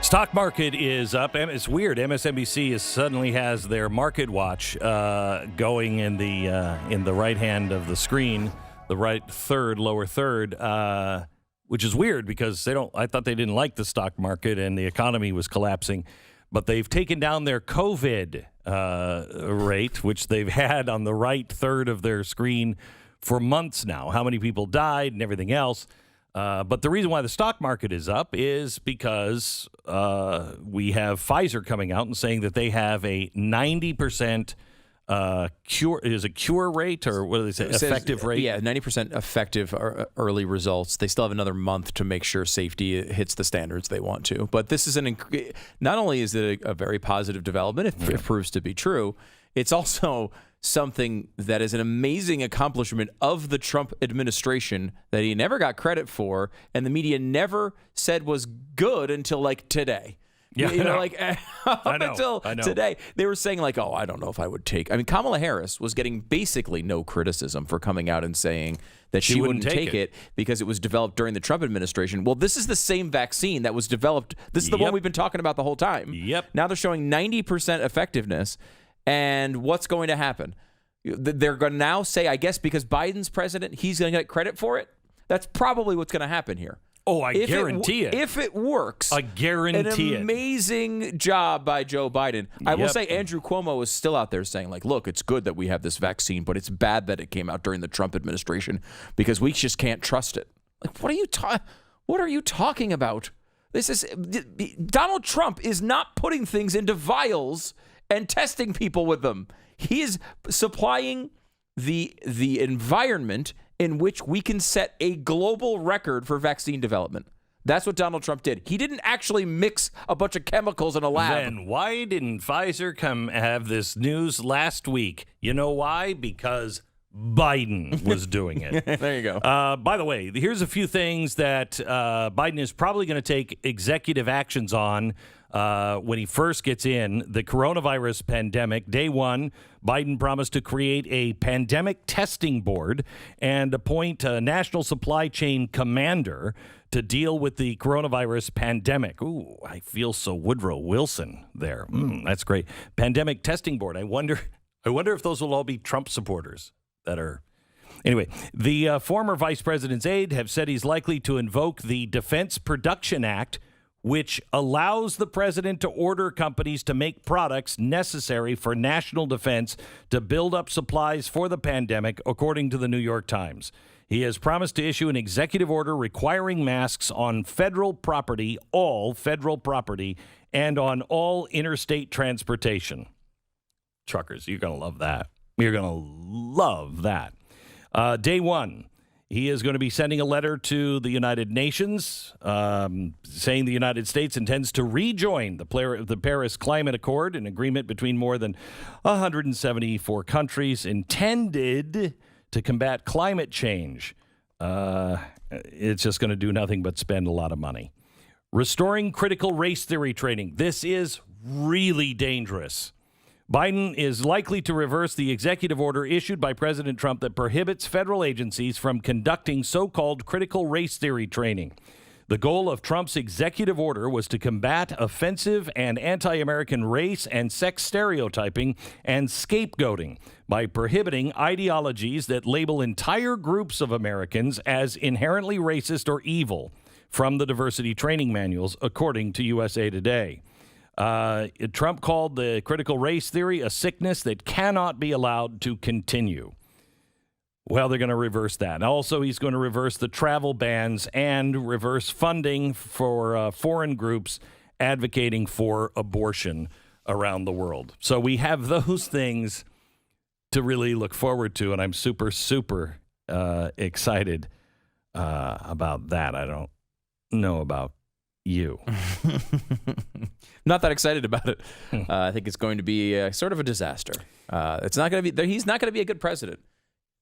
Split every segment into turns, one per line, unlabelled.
Stock market is up. It's weird. MSNBC suddenly has their market watch going in the right hand of the screen, the right third, lower third, which is weird because I thought they didn't like the stock market and the economy was collapsing, but they've taken down their COVID rate, which they've had on the right third of their screen for months now. How many people died and everything else. But the reason why the stock market is up is because we have Pfizer coming out and saying that they have a 90% cure rate, or what do they say, effective rate?
Yeah, 90% effective early results. They still have another month to make sure safety hits the standards they want to. But this is not only is it a very positive development, if it proves to be true, it's also something that is an amazing accomplishment of the Trump administration that he never got credit for, and the media never said was good until like today.
Yeah,
until today, they were saying like, "Oh, I don't know if I would take." I mean, Kamala Harris was getting basically no criticism for coming out and saying that she wouldn't take it because it was developed during the Trump administration. Well, this is the same vaccine that was developed. This is the one we've been talking about the whole time.
Yep.
Now they're showing 90% effectiveness. And what's going to happen? They're going to now say, I guess, because Biden's president, he's going to get credit for it. That's probably what's going to happen here.
Oh, I guarantee it.
If it works,
I guarantee
an amazing job by Joe Biden. I will say Andrew Cuomo is still out there saying, like, look, it's good that we have this vaccine, but it's bad that it came out during the Trump administration because we just can't trust it. Like, what are you talking about? Donald Trump is not putting things into vials and testing people with them. He is supplying the environment in which we can set a global record for vaccine development. That's what Donald Trump did. He didn't actually mix a bunch of chemicals in a lab.
Then why didn't Pfizer come have this news last week? You know why? Because Biden was doing it.
There you go.
By the way, here's a few things that Biden is probably going to take executive actions on when he first gets in. The coronavirus pandemic, day one, Biden promised to create a pandemic testing board and appoint a national supply chain commander to deal with the coronavirus pandemic. Ooh, I feel so Woodrow Wilson there. That's great. Pandemic testing board. I wonder if those will all be Trump supporters that are. Anyway, the former vice president's aide have said he's likely to invoke the Defense Production Act, which allows the president to order companies to make products necessary for national defense to build up supplies for the pandemic, according to the New York Times. He has promised to issue an executive order requiring masks on federal property, all federal property, and on all interstate transportation. Truckers, you're going to love that. You're going to love that. Day one. He is going to be sending a letter to the United Nations saying the United States intends to rejoin the Paris Climate Accord, an agreement between more than 174 countries intended to combat climate change. It's just going to do nothing but spend a lot of money. Restoring critical race theory training. This is really dangerous. Biden is likely to reverse the executive order issued by President Trump that prohibits federal agencies from conducting so-called critical race theory training. The goal of Trump's executive order was to combat offensive and anti-American race and sex stereotyping and scapegoating by prohibiting ideologies that label entire groups of Americans as inherently racist or evil from the diversity training manuals, according to USA Today. Trump called the critical race theory a sickness that cannot be allowed to continue. Well, they're going to reverse that. Also, he's going to reverse the travel bans and reverse funding for foreign groups advocating for abortion around the world. So we have those things to really look forward to, and I'm super, super excited about that. I don't know about you.
Not that excited about it. I think it's going to be sort of a disaster. It's not going to be. He's not going to be a good president.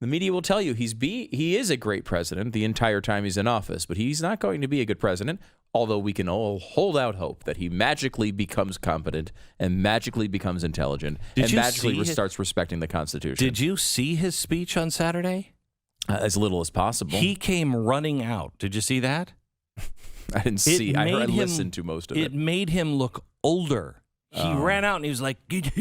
The media will tell you he is a great president the entire time he's in office, but he's not going to be a good president. Although we can all hold out hope that he magically becomes competent and magically becomes intelligent and magically starts respecting the Constitution.
Did you see his speech on Saturday?
As little as possible.
He came running out. Did you see that?
I didn't see. I listened to most of it.
It made him look older. He ran out and he was like, it's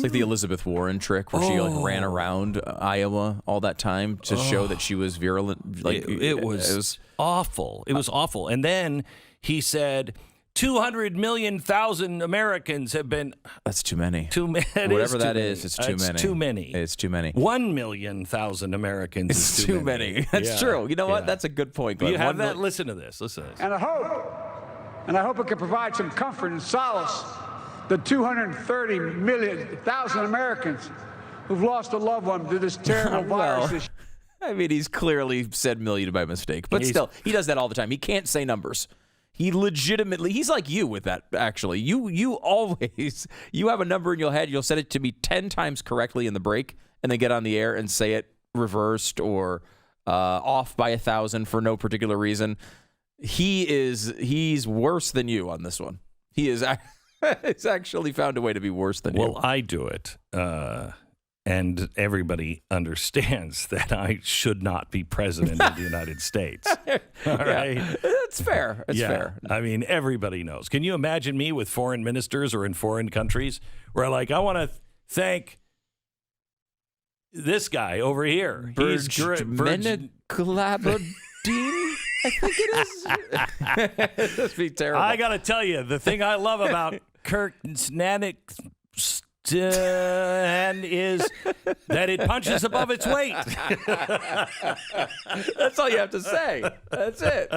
like the Elizabeth Warren trick where she like ran around Iowa all that time to show that she was virulent. Like
it was awful. It was awful. And then he said 200,000,000 Americans have been.
That's too many.
Whatever
that is, it's too many.
It's too many.
It's too many.
1,000,000 Americans
is too many. That's true. You know what? That's a good point.
You have that? Listen to this.
And I hope it can provide some comfort and solace the 230,000 Americans who've lost a loved one to this terrible virus.
I mean, he's clearly said million by mistake, but still, he does that all the time. He can't say numbers. He legitimately, he's like you with that, actually. You always, you have a number in your head, you'll set it to be 10 times correctly in the break, and then get on the air and say it reversed or off by 1,000 for no particular reason. He's worse than you on this one. He is it's actually found a way to be worse than you.
Well, I do it, and everybody understands that I should not be president of the United States. All right?
That's fair. It's fair.
I mean, everybody knows. Can you imagine me with foreign ministers or in foreign countries where I want to thank this guy over here. He's great.
I think it is. That'd be terrible.
I got to tell you, the thing I love about Kirk Snanik is that it punches above its weight.
That's all you have to say. That's it.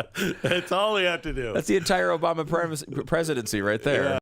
That's all you have to do.
That's the entire Obama presidency right there.